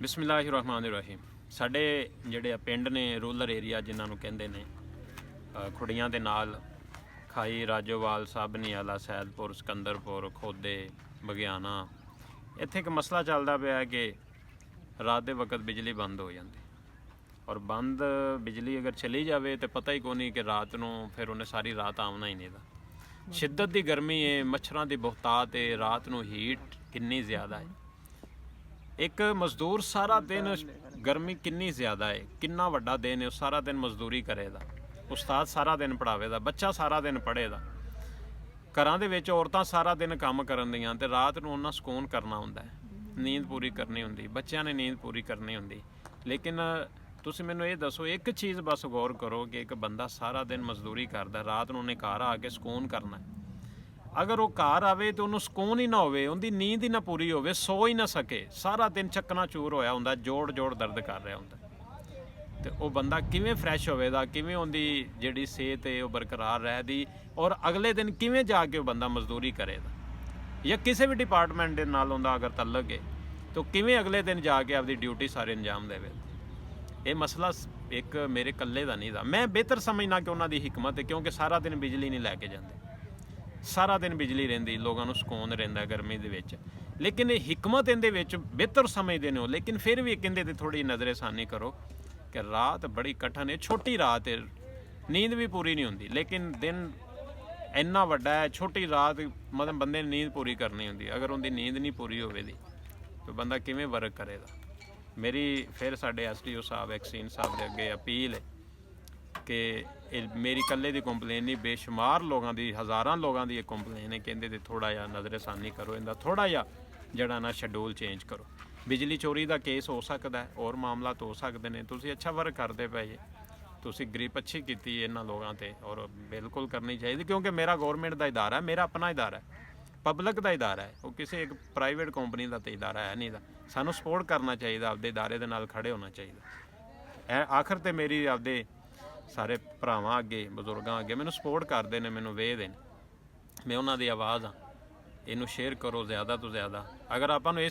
ਬਿਸਮਿਲ੍ਲਾਹਿਰਰਹਿਮਾਨਿਰਰਹੀਮ। ਸਾਡੇ ਜਿਹੜੇ ਪਿੰਡ ਨੇ ਰੂਰਲ ਏਰੀਆ ਜਿਨ੍ਹਾਂ ਨੂੰ ਕਹਿੰਦੇ ਨੇ, ਖੁੜੀਆਂ ਦੇ ਨਾਲ ਖਾਈ, ਰਾਜੋਵਾਲ, ਸਾਬਨੀਆਲਾ, ਸੈਦਪੁਰ, ਸਿਕੰਦਰਪੁਰ, ਖੋਦੇ, ਬਗਿਆਣਾ, ਇੱਥੇ ਇੱਕ ਮਸਲਾ ਚੱਲਦਾ ਪਿਆ ਕਿ ਰਾਤ ਦੇ ਵਕਤ ਬਿਜਲੀ ਬੰਦ ਹੋ ਜਾਂਦੀ, ਔਰ ਬੰਦ ਬਿਜਲੀ ਅਗਰ ਚਲੀ ਜਾਵੇ ਤਾਂ ਪਤਾ ਹੀ ਕੋਈ ਨਹੀਂ ਕਿ ਰਾਤ ਨੂੰ ਫਿਰ ਉਹਨੇ ਸਾਰੀ ਰਾਤ ਆਉਣਾ ਹੀ ਨਹੀਂ ਦਾ। ਸ਼ਿੱਦਤ ਦੀ ਗਰਮੀ ਹੈ, ਮੱਛਰਾਂ ਦੀ ਬਹੁਤਾਤ ਹੈ, ਰਾਤ ਨੂੰ ਹੀਟ ਕਿੰਨੀ ਜ਼ਿਆਦਾ ਹੈ। ਇੱਕ ਮਜ਼ਦੂਰ ਸਾਰਾ ਦਿਨ ਗਰਮੀ ਕਿੰਨੀ ਜ਼ਿਆਦਾ ਹੈ, ਕਿੰਨਾ ਵੱਡਾ ਦਿਨ ਹੈ, ਉਹ ਸਾਰਾ ਦਿਨ ਮਜ਼ਦੂਰੀ ਕਰੇਗਾ। ਉਸਤਾਦ ਸਾਰਾ ਦਿਨ ਪੜ੍ਹਾਵੇਗਾ, ਬੱਚਾ ਸਾਰਾ ਦਿਨ ਪੜ੍ਹੇਗਾ। ਘਰਾਂ ਦੇ ਵਿੱਚ ਔਰਤਾਂ ਸਾਰਾ ਦਿਨ ਕੰਮ ਕਰਨ ਦੀਆਂ ਤੇ ਰਾਤ ਨੂੰ ਉਹਨਾਂ ਸਕੂਨ ਕਰਨਾ ਹੁੰਦਾ ਹੈ, ਨੀਂਦ ਪੂਰੀ ਕਰਨੀ ਹੁੰਦੀ, ਬੱਚਿਆਂ ਨੇ ਨੀਂਦ ਪੂਰੀ ਕਰਨੀ ਹੁੰਦੀ। ਲੇਕਿਨ ਤੁਸੀਂ ਮੈਨੂੰ ਇਹ ਦੱਸੋ, ਇੱਕ ਚੀਜ਼ ਬਸ ਗੌਰ ਕਰੋ ਕਿ ਇੱਕ ਬੰਦਾ ਸਾਰਾ ਦਿਨ ਮਜ਼ਦੂਰੀ ਕਰਦਾ, ਰਾਤ ਨੂੰ ਉਹਨੇ ਘਰ ਆ ਕੇ ਸਕੂਨ ਕਰਨਾ। ਅਗਰ ਉਹ ਘਰ ਆਵੇ ਤਾਂ ਉਹਨੂੰ ਸਕੂਨ ਹੀ ਨਾ ਹੋਵੇ, ਉਹਦੀ ਨੀਂਦ ਹੀ ਨਾ ਪੂਰੀ ਹੋਵੇ, ਸੋ ਹੀ ਨਾ ਸਕੇ, ਸਾਰਾ ਦਿਨ ਚੱਕਣਾ ਚੂਰ ਹੋਇਆ ਹੁੰਦਾ, ਜੋੜ ਦਰਦ ਕਰ ਰਿਹਾ ਹੁੰਦਾ, ਤੇ ਉਹ ਬੰਦਾ ਕਿਵੇਂ ਫਰੈਸ਼ ਹੋਵੇਗਾ, ਕਿਵੇਂ ਉਹਦੀ ਜਿਹੜੀ ਸਿਹਤ ਹੈ ਉਹ ਬਰਕਰਾਰ ਰਹੇਗੀ, ਔਰ ਅਗਲੇ ਦਿਨ ਕਿਵੇਂ ਜਾ ਕੇ ਉਹ ਬੰਦਾ ਮਜ਼ਦੂਰੀ ਕਰੇਗਾ। ਜਾਂ ਕਿਸੇ ਵੀ ਡਿਪਾਰਟਮੈਂਟ ਦੇ ਨਾਲ ਉਹਦਾ ਅਗਰ ਤਲਕ ਹੈ ਤਾਂ ਕਿਵੇਂ ਅਗਲੇ ਦਿਨ ਜਾ ਕੇ ਆਪਦੀ ਡਿਊਟੀ ਸਾਰੇ ਅੰਜਾਮ ਦੇਵੇ। ਇਹ ਮਸਲਾ ਇੱਕ ਮੇਰੇ ਇਕੱਲੇ ਦਾ ਨਹੀਂ ਦਾ। ਮੈਂ ਬਿਹਤਰ ਸਮਝਣਾ ਕਿ ਉਹਨਾਂ ਦੀ ਹਿਕਮਤ ਹੈ, ਕਿਉਂਕਿ ਸਾਰਾ ਦਿਨ ਬਿਜਲੀ ਨਹੀਂ ਲੈ ਕੇ ਜਾਂਦੇ, ਸਾਰਾ ਦਿਨ ਬਿਜਲੀ ਰਹਿੰਦੀ, ਲੋਕਾਂ ਨੂੰ ਸਕੂਨ ਰਹਿੰਦਾ ਗਰਮੀ ਦੇ ਵਿੱਚ। ਲੇਕਿਨ ਇਹ ਹਿਕਮਤ ਇਹਦੇ ਵਿੱਚ ਬਿਹਤਰ ਸਮਝਦੇ ਨੇ ਉਹ। ਲੇਕਿਨ ਫਿਰ ਵੀ ਕਹਿੰਦੇ ਤੇ ਥੋੜ੍ਹੀ ਨਜ਼ਰਸਾਨੀ ਕਰੋ ਕਿ ਰਾਤ ਬੜੀ ਕਠਨ ਹੈ, ਛੋਟੀ ਰਾਤ ਹੈ, ਨੀਂਦ ਵੀ ਪੂਰੀ ਨਹੀਂ ਹੁੰਦੀ। ਲੇਕਿਨ ਦਿਨ ਇੰਨਾ ਵੱਡਾ ਹੈ, ਛੋਟੀ ਰਾਤ ਮਤਲਬ ਬੰਦੇ ਨੇ ਨੀਂਦ ਪੂਰੀ ਕਰਨੀ ਹੁੰਦੀ। ਅਗਰ ਉਹਦੀ ਨੀਂਦ ਨਹੀਂ ਪੂਰੀ ਹੋਵੇਗੀ ਤਾਂ ਬੰਦਾ ਕਿਵੇਂ ਵਰਕ ਕਰੇਗਾ। ਮੇਰੀ ਫਿਰ ਸਾਡੇ SDO ਸਾਹਿਬ, ਐਕਸੀਨ ਸਾਹਿਬ ਦੇ ਅੱਗੇ ਅਪੀਲ ਹੈ ਕਿ ਇਹ ਮੇਰੀ ਇਕੱਲੇ ਦੀ ਕੰਪਲੇਨ ਨਹੀਂ, ਬੇਸ਼ੁਮਾਰ ਲੋਕਾਂ ਦੀ, ਹਜ਼ਾਰਾਂ ਲੋਕਾਂ ਦੀ ਇਹ ਕੰਪਲੇਨ ਹੈ। ਕਹਿੰਦੇ ਤੇ ਥੋੜ੍ਹਾ ਜਿਹਾ ਨਜ਼ਰਸਾਨੀ ਕਰੋ, ਇਹਦਾ ਥੋੜ੍ਹਾ ਜਿਹਾ ਜਿਹੜਾ ਨਾ ਸ਼ੈਡਿਊਲ ਚੇਂਜ ਕਰੋ। ਬਿਜਲੀ ਚੋਰੀ ਦਾ ਕੇਸ ਹੋ ਸਕਦਾ ਹੈ, ਹੋਰ ਮਾਮਲਾਤ ਹੋ ਸਕਦੇ ਨੇ। ਤੁਸੀਂ ਅੱਛਾ ਵਰਕ ਕਰਦੇ ਪਏ ਜੇ, ਤੁਸੀਂ ਗ੍ਰਿਪ ਅੱਛੀ ਕੀਤੀ ਇਹਨਾਂ ਲੋਕਾਂ 'ਤੇ, ਔਰ ਬਿਲਕੁਲ ਕਰਨੀ ਚਾਹੀਦੀ, ਕਿਉਂਕਿ ਮੇਰਾ ਗੌਰਮੈਂਟ ਦਾ ਇਦਾਰਾ ਹੈ, ਮੇਰਾ ਆਪਣਾ ਇਦਾਰਾ ਹੈ, ਪਬਲਿਕ ਦਾ ਇਦਾਰਾ ਹੈ, ਉਹ ਕਿਸੇ ਇੱਕ ਪ੍ਰਾਈਵੇਟ ਕੰਪਨੀ ਦਾ ਤਾਂ ਇਦਾਰਾ ਹੈ ਨਹੀਂ ਦਾ। ਸਾਨੂੰ ਸਪੋਰਟ ਕਰਨਾ ਚਾਹੀਦਾ, ਆਪਦੇ ਇਦਾਰੇ ਦੇ ਨਾਲ ਖੜ੍ਹੇ ਹੋਣਾ ਚਾਹੀਦਾ। ਆਖਰ 'ਤੇ ਮੇਰੀ ਆਪਦੇ ਸਾਰੇ ਭਰਾਵਾਂ ਅੱਗੇ, ਬਜ਼ੁਰਗਾਂ ਅੱਗੇ, ਮੈਨੂੰ ਸਪੋਰਟ ਕਰਦੇ ਨੇ, ਮੈਨੂੰ ਵੇਖਦੇ ਨੇ, ਮੈਂ ਉਹਨਾਂ ਦੀ ਆਵਾਜ਼ ਹਾਂ। ਇਹਨੂੰ ਸ਼ੇਅਰ ਕਰੋ ਜ਼ਿਆਦਾ ਤੋਂ ਜ਼ਿਆਦਾ। ਅਗਰ ਆਪਾਂ ਨੂੰ